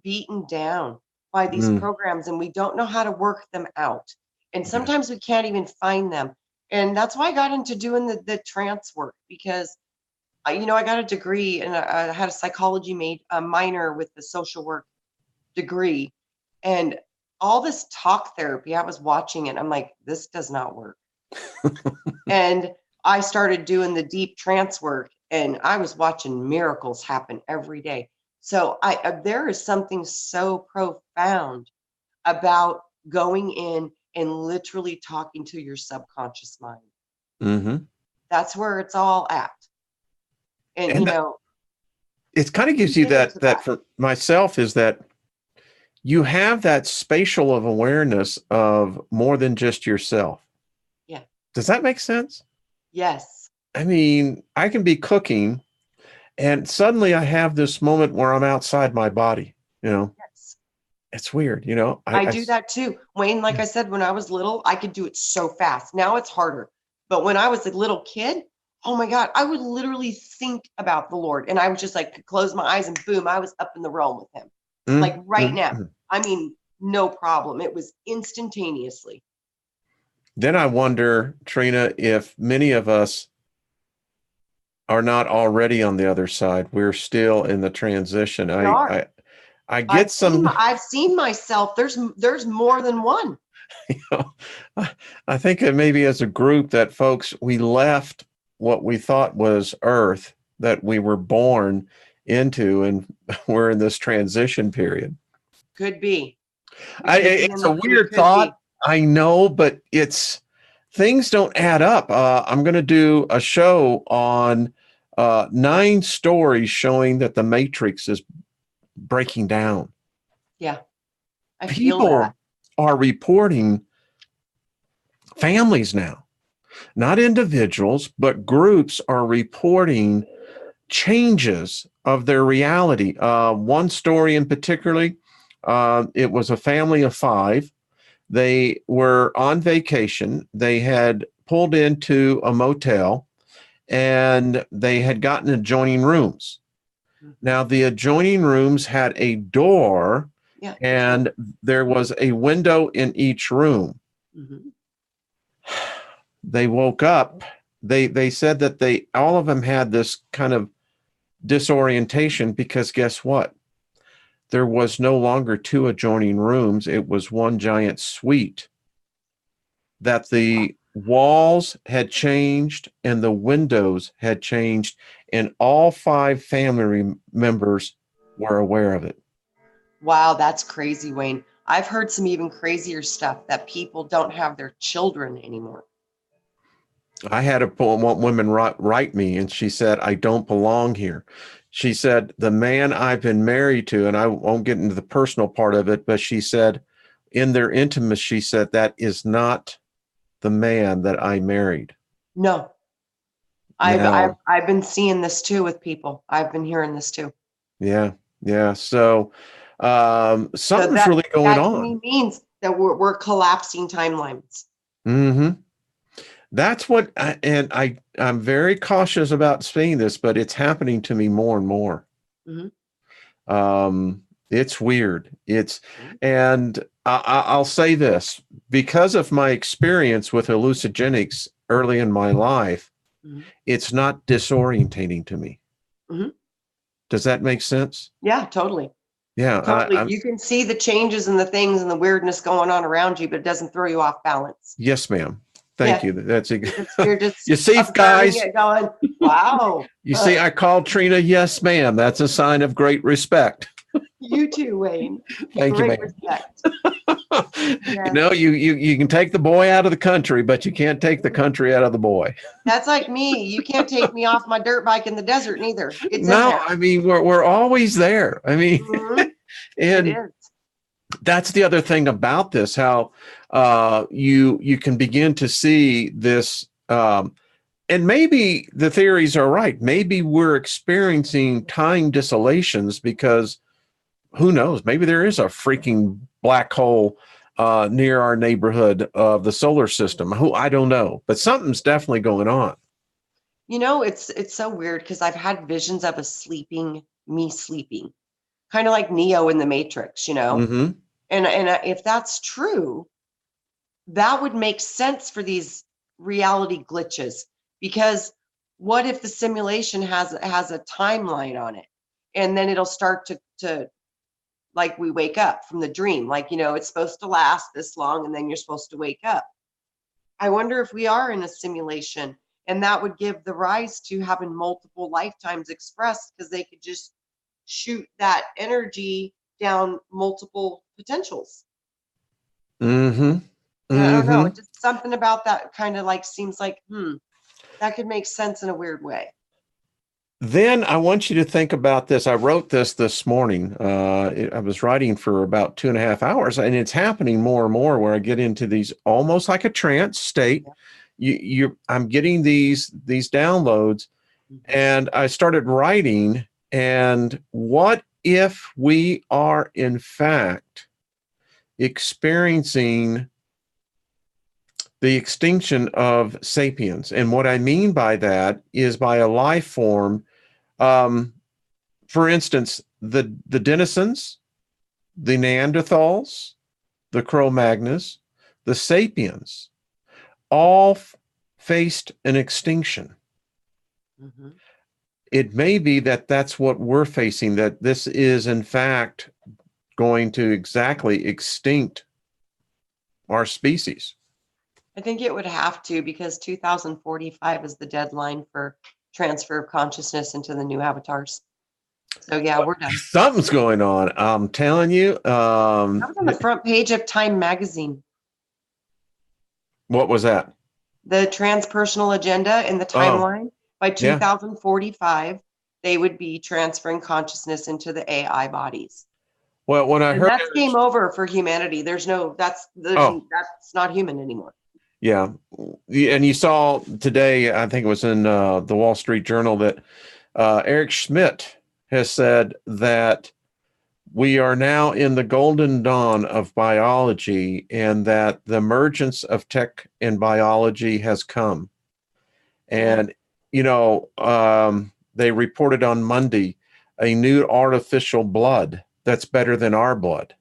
beaten down by these Mm, programs and we don't know how to work them out. And yeah. sometimes we can't even find them. And that's why I got into doing the trance work because I got a degree and I had a psychology minor with the social work degree. And all this talk therapy, I was watching it. I'm like, this does not work. And I started doing the deep trance work and I was watching miracles happen every day. So there is something so profound about going in and literally talking to your subconscious mind. Mm-hmm. That's where it's all at. And And it kind of gives you get into that for myself is that you have that spatial of awareness of more than just yourself. Yeah. Does that make sense? Yes. I mean, I can be cooking and suddenly I have this moment where I'm outside my body. Yes. It's weird. I do that too. Wayne, like I said, when I was little, I could do it so fast. Now it's harder. But when I was a little kid, oh my God, I would literally think about the Lord. And I was just like, could close my eyes and boom, I was up in the realm with him. Like right now. Mm-hmm. I mean, no problem. It was instantaneously. Then I wonder, Trina, if many of us are not already on the other side. We're still in the transition. We are. I get some. I've seen myself. There's more than one. I think that maybe as a group that folks, we left what we thought was Earth that we were born into, and we're in this transition period. Could be. It's a weird thought. I know, but it's things don't add up. I'm going to do a show on 9 stories showing that the Matrix is breaking down. Yeah, I feel People that. are reporting, families now, not individuals, but groups are reporting changes of their reality. One story in particularly, it was a family of 5. They were on vacation. They had pulled into a motel and they had gotten adjoining rooms. Now, the adjoining rooms had a door, Yeah. and there was a window in each room. Mm-hmm. They woke up. They said that all of them had this kind of disorientation because guess what? There was no longer 2 adjoining rooms. It was one giant suite. That the walls had changed and the windows had changed, and all 5 family members were aware of it. Wow, that's crazy, Wayne. I've heard some even crazier stuff that people don't have their children anymore. I had a woman write me, and she said, I don't belong here. She said, the man I've been married to, and I won't get into the personal part of it, but she said, in their intimacy, she said, that is not the man that I married. No, Now, I've been seeing this too with people. I've been hearing this too. yeah, yeah. So So something's really going that to on. me means that we're collapsing timelines. Mm-hmm. That's what, I'm very cautious about saying this, but it's happening to me more and more. It's weird. And I'll say this, because of my experience with hallucinogenics early in my life, it's not disorientating to me. Does that make sense? Yeah, totally. Yeah. Totally. You can see the changes and the things and the weirdness going on around you, but it doesn't throw you off balance. Yes, ma'am. Thank you. That's You're just you see, guys, it going, wow. You see, I called Trina, yes, ma'am. That's a sign of great respect. You too, Wayne. Thank you, Great ma'am. respect. You know, you can take the boy out of the country, but you can't take the country out of the boy. That's like me. You can't take me off my dirt bike in the desert neither. It's No, in there. I mean, we're always there. I mean, It and is. that's the other thing about this, how you can begin to see this, and maybe the theories are right. Maybe we're experiencing time distillations because who knows? Maybe there is a freaking black hole near our neighborhood of the solar system. Who I don't know, but something's definitely going on. You know, it's so weird because I've had visions of me sleeping, kind of like Neo in the Matrix, you know. Mm-hmm. And if that's true, that would make sense for these reality glitches, because what if the simulation has a timeline on it, and then it'll start to like we wake up from the dream, like, you know, it's supposed to last this long and then you're supposed to wake up. I wonder if we are in a simulation, and that would give the rise to having multiple lifetimes expressed, because they could just shoot that energy down multiple potentials. Mm-hmm. I don't know. Just something about that kind of like seems like, that could make sense in a weird way. Then I want you to think about this. I wrote this morning. I was writing for about 2.5 hours, and it's happening more and more where I get into these almost like a trance state. I'm getting these downloads, and I started writing. And what if we are in fact experiencing the extinction of sapiens? And what I mean by that is by a life form. For instance, the Denisons, the Neanderthals, the Cro-Magnons, the Sapiens, all faced an extinction. It may be that that's what we're facing, that this is in fact going to exactly extinct our species. I think it would have to, because 2045 is the deadline for transfer of consciousness into the new avatars. So yeah, we're done. Something's going on. I'm telling you. That was on the front page of Time magazine. What was that? the transpersonal agenda in the timeline. By 2045, they would be transferring consciousness into the AI bodies. Well, when I heard that's game over for humanity. That's not human anymore. Yeah. And you saw today, I think it was in the Wall Street Journal, that Eric Schmidt has said that we are now in the golden dawn of biology, and that the emergence of tech and biology has come. And, they reported on Monday a new artificial blood that's better than our blood.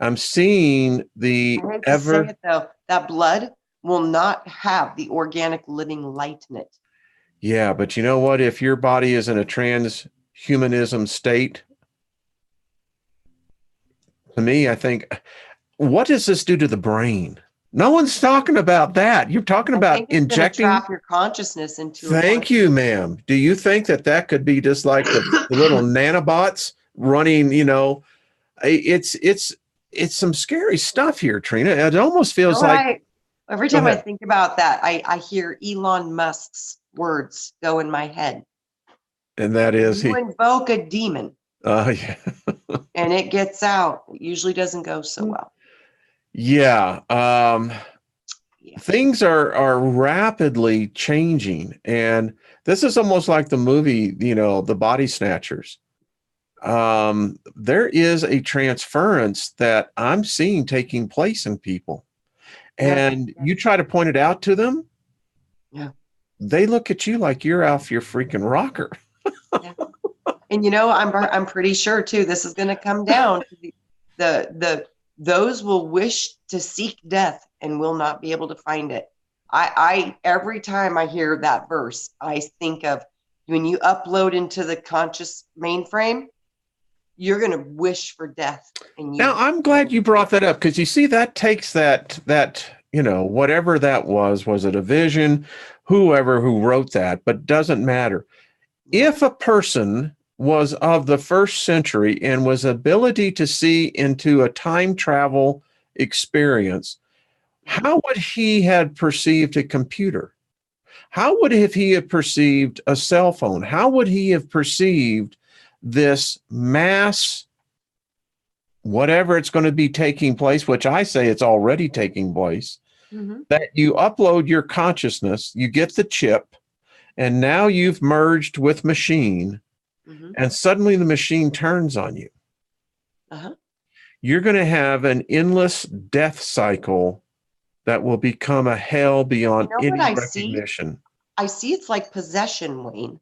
I'm seeing the I hate to say it, though, that blood will not have the organic living light in it. Yeah, but you know what? If your body is in a transhumanism state, to me, I think, what does this do to the brain? No one's talking about that. You're talking about injecting. Trap your consciousness into. Thank you, ma'am. Do you think that could be just like the little nanobots running? It's some scary stuff here, Trina. It almost feels like every time I think about that, I hear Elon Musk's words go in my head. And that is, you invoke a demon. Yeah. And it gets out. It usually doesn't go so well. Yeah. Things are rapidly changing. And this is almost like the movie, The Body Snatchers. There is a transference that I'm seeing taking place in people. And you try to point it out to them. Yeah. They look at you like you're off your freaking rocker. Yeah. And I'm pretty sure too, this is going to come down to those will wish to seek death and will not be able to find it. I every time I hear that verse, I think of when you upload into the conscious mainframe, you're going to wish for death. Now, I'm glad you brought that up, because you see, that takes that whatever that was it a vision, whoever who wrote that, but doesn't matter. If a person was of the first century and was ability to see into a time travel experience, how would he have perceived a computer? How would he have perceived a cell phone? How would he have perceived this mass, whatever it's going to be taking place, which I say it's already taking place, that you upload your consciousness, you get the chip, and now you've merged with machine, and suddenly the machine turns on you. You're going to have an endless death cycle that will become a hell beyond any recognition. I see it's like possession, Wayne.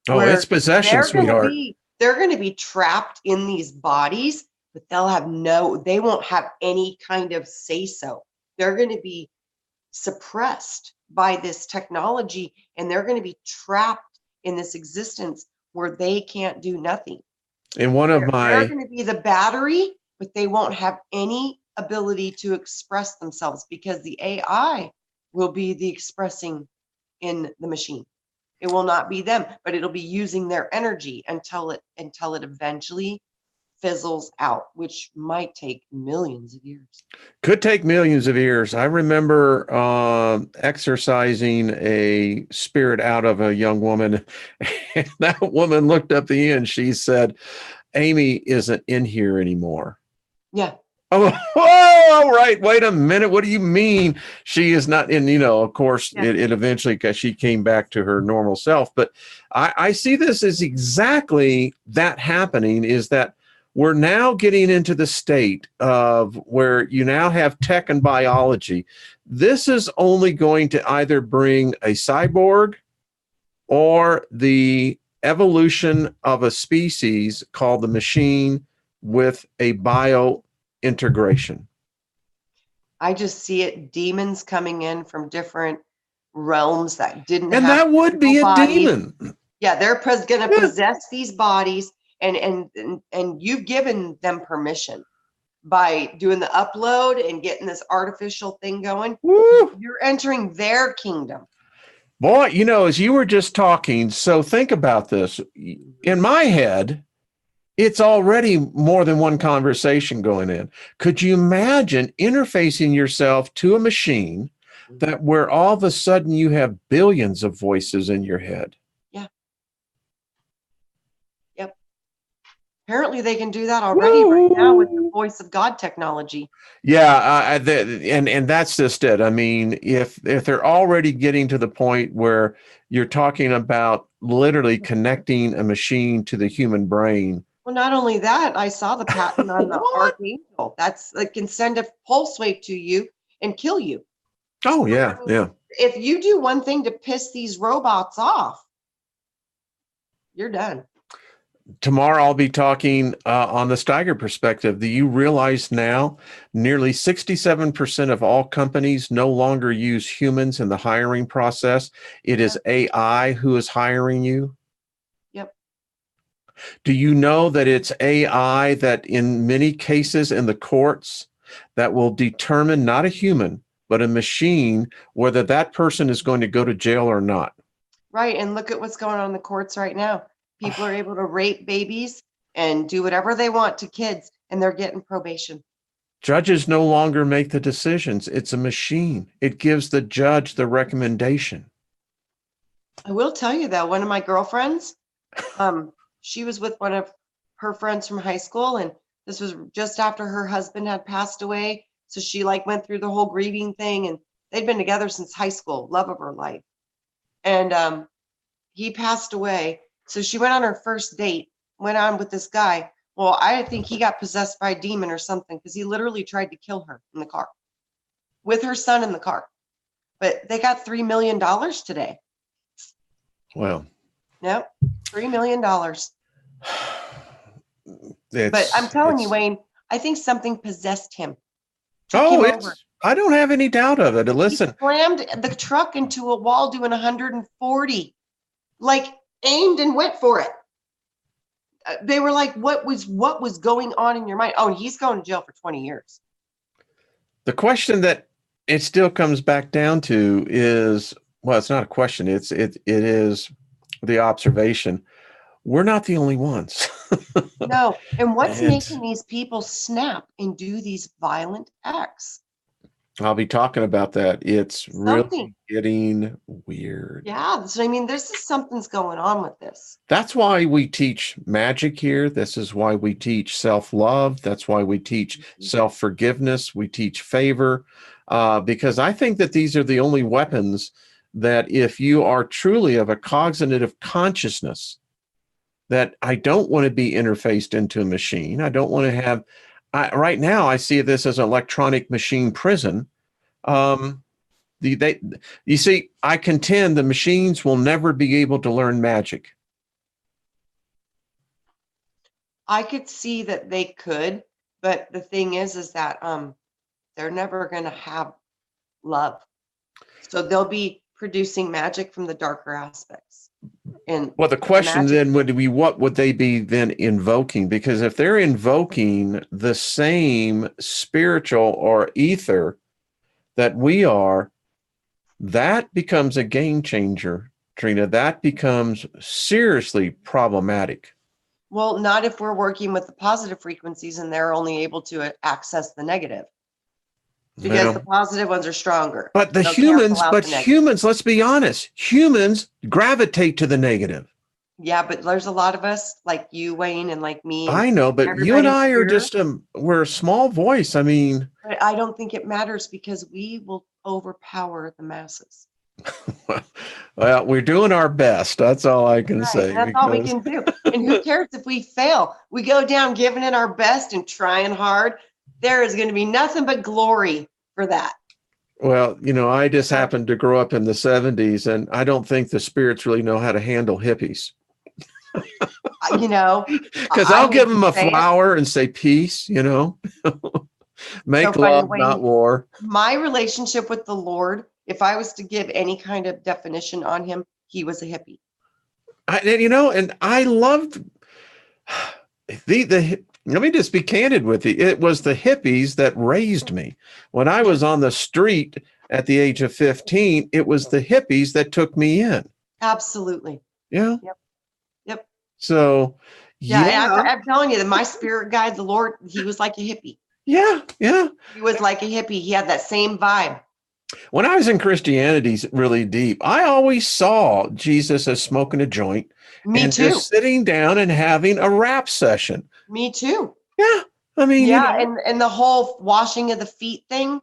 Oh, it's possession, sweetheart. They're going to be trapped in these bodies, but they won't have any kind of say-so. They're going to be suppressed by this technology, and they're going to be trapped in this existence where they can't do nothing. And they're going to be the battery, but they won't have any ability to express themselves, because the AI will be the expressing in the machine. It will not be them, but it'll be using their energy until it eventually fizzles out, which might take millions of years. Could take millions of years. I remember exercising a spirit out of a young woman, and that woman looked up the end. She said, "Amy isn't in here anymore." Yeah. Oh, whoa, right. Wait a minute. What do you mean she is not in? Of course, it eventually, because she came back to her normal self. But I see this as exactly that happening, is that we're now getting into the state of where you now have tech and biology. This is only going to either bring a cyborg or the evolution of a species called the machine with a bio integration. I just see it, demons coming in from different realms that didn't and have that would be a demon. Yeah, they're going to possess these bodies, and you've given them permission by doing the upload and getting this artificial thing going. Woo. You're entering their kingdom. Boy, as you were just talking, so think about this. In my head, it's already more than one conversation going in. Could you imagine interfacing yourself to a machine that where all of a sudden you have billions of voices in your head. Yeah. Yep. Apparently they can do that already right now with the voice of God technology. Yeah, and that's just it. I mean, if they're already getting to the point where you're talking about literally connecting a machine to the human brain. Well, not only that, I saw the patent on the What? Archangel. That's it can send a pulse wave to you and kill you. Oh yeah, yeah. If you do one thing to piss these robots off, you're done. Tomorrow I'll be talking on the Steiger Perspective. Do you realize now nearly 67% of all companies no longer use humans in the hiring process? It is AI who is hiring you. Yep. Do you know that it's AI that in many cases in the courts that will determine not a human, but a machine, whether that person is going to go to jail or not? Right. And look at what's going on in the courts right now. People are able to rape babies and do whatever they want to kids, and they're getting probation. Judges no longer make the decisions. It's a machine. It gives the judge the recommendation. I will tell you though, one of my girlfriends, she was with one of her friends from high school, and this was just after her husband had passed away. So she like went through the whole grieving thing, and they'd been together since high school, love of her life. And he passed away. So she went on her first date, went on with this guy. Well, I think he got possessed by a demon or something because he literally tried to kill her in the car with her son in the car. But they got $3 million today. Well, Yep, $3 million. But I'm telling you, Wayne, I think something possessed him. I don't have any doubt of it. Listen, he slammed the truck into a wall doing 140, like aimed and went for it. They were like, what was going on in your mind? Oh, and he's going to jail for 20 years. The question that it still comes back down to is, well, it's not a question. It is the observation. We're not the only ones. No. And what's making these people snap and do these violent acts? I'll be talking about that. It's really getting weird. Yeah. So, I mean, something's going on with this. That's why we teach magic here. This is why we teach self-love. That's why we teach self-forgiveness. We teach favor, because I think that these are the only weapons that if you are truly of a cognitive consciousness, that I don't want to be interfaced into a machine. I don't want to have, right now I see this as an electronic machine prison. You see, I contend the machines will never be able to learn magic. I could see that they could, but the thing is that they're never going to have love. So they'll be producing magic from the darker aspects. And well, the question then would be, what would they be then invoking? Because if they're invoking the same spiritual or ether that we are, that becomes a game changer, Trina. That becomes seriously problematic. Well, not if we're working with the positive frequencies and they're only able to access the negative. Because the positive ones are stronger. But humans, let's be honest, humans gravitate to the negative. Yeah, but there's a lot of us like you, Wayne, and like me. I know, but you and I are just we're a small voice. I mean, but I don't think it matters because we will overpower the masses. Well, we're doing our best. That's all I can say. That's all we can do. And who cares if we fail? We go down giving it our best and trying hard. There is going to be nothing but glory for that. Well, I just happened to grow up in the 70s, and I don't think the spirits really know how to handle hippies. Because I'll give them a flower and say peace, make love, not war. My relationship with the Lord, if I was to give any kind of definition on him, he was a hippie. And I loved let me just be candid with you. It was the hippies that raised me. When I was on the street at the age of 15, it was the hippies that took me in. Absolutely. Yeah. Yep. So, I'm telling you that my spirit guide, the Lord, he was like a hippie. Yeah. He was like a hippie. He had that same vibe. When I was in Christianity really deep, I always saw Jesus as smoking a joint Me and too. just sitting down and having a rap session. Me too. Yeah. I mean, Yeah, and the whole washing of the feet thing,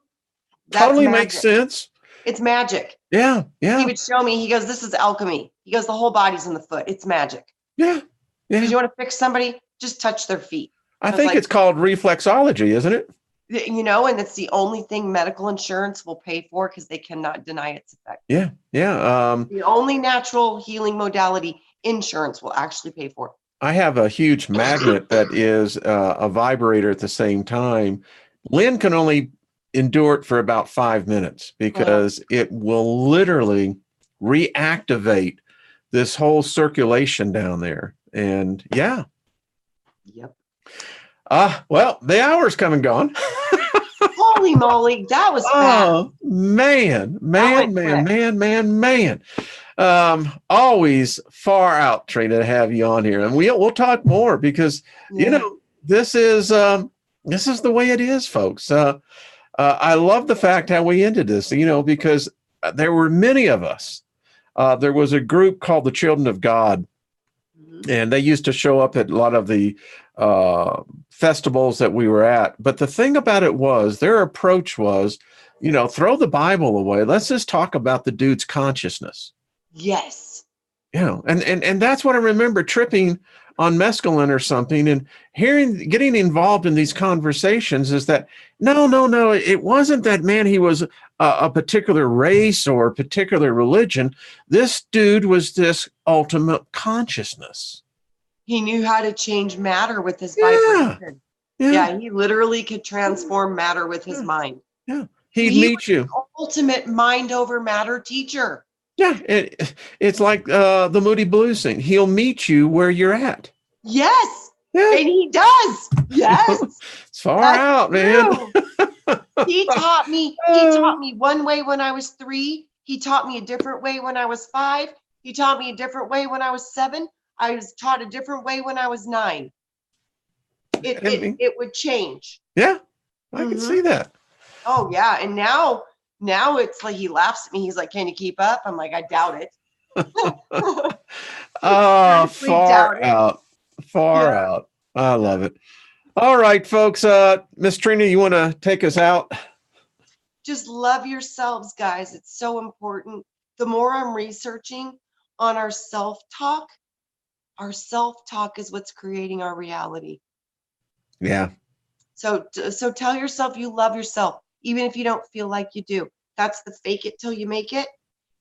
that's totally makes magic. sense. It's magic. Yeah. Yeah. He would show me, he goes, this is alchemy. He goes, the whole body's in the foot. It's magic. Yeah. Because Yeah. you want to fix somebody, just touch their feet. I was think like, it's called reflexology, isn't it? you know, and it's the only thing medical insurance will pay for because they cannot deny its effect. Yeah. Yeah. The only natural healing modality insurance will actually pay for. I have a huge magnet that is a vibrator at the same time. Lynn can only endure it for about 5 minutes because it will literally reactivate this whole circulation down there. And yeah. Yep. Well, the hour's come and gone. Holy moly, that was fast. Oh, man. Always far out, Trina, to have you on here. And we'll talk more because, you know, this is the way it is, folks. I love the fact how we ended this, you know, because there were many of us. There was a group called the Children of God, and they used to show up at a lot of the festivals that we were at. But the thing about it was their approach was, you know, throw the Bible away. Let's just talk about the dude's consciousness. Yes. You know, and that's what I remember, tripping on mescaline or something and getting involved in these conversations, is that no, it wasn't that, man, he was a particular race or a particular religion. This dude was this ultimate consciousness. He knew how to change matter with his vibration. Yeah, he literally could transform matter with his mind. Yeah, he'd meet you. Ultimate mind over matter teacher. Yeah, it's like the Moody Blues thing. He'll meet you where you're at. Yes, and he does. Yes, it's far out, man. He taught me. He taught me one way when I was 3. He taught me a different way when I was 5. He taught me a different way when I was 7. I was taught a different way when I was 9. It would change. Yeah, I can see that. Oh yeah, and now it's like he laughs at me. He's like, "Can you keep up?" I'm like, "I doubt it." Far out. I love it. All right, folks. Miss Trina, you want to take us out? Just love yourselves, guys. It's so important. The more I'm researching on our self-talk is what's creating our reality. Yeah. So tell yourself you love yourself, even if you don't feel like you do. That's the fake it till you make it,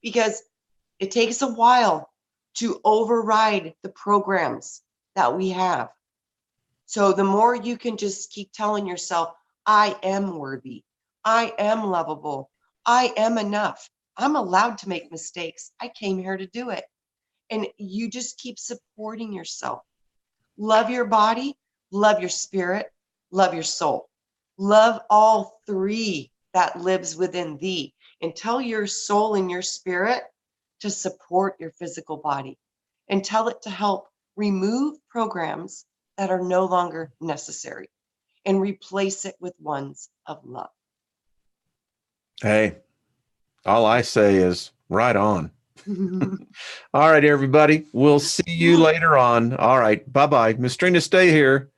because it takes a while to override the programs that we have. So the more you can just keep telling yourself, I am worthy, I am lovable, I am enough, I'm allowed to make mistakes, I came here to do it. And you just keep supporting yourself. Love your body, love your spirit, love your soul. Love all 3 that lives within thee, and tell your soul and your spirit to support your physical body, and tell it to help remove programs that are no longer necessary and replace it with ones of love. Hey, all I say is right on. All right, everybody. We'll see you later on. All right. Bye-bye. Miss Trina, stay here.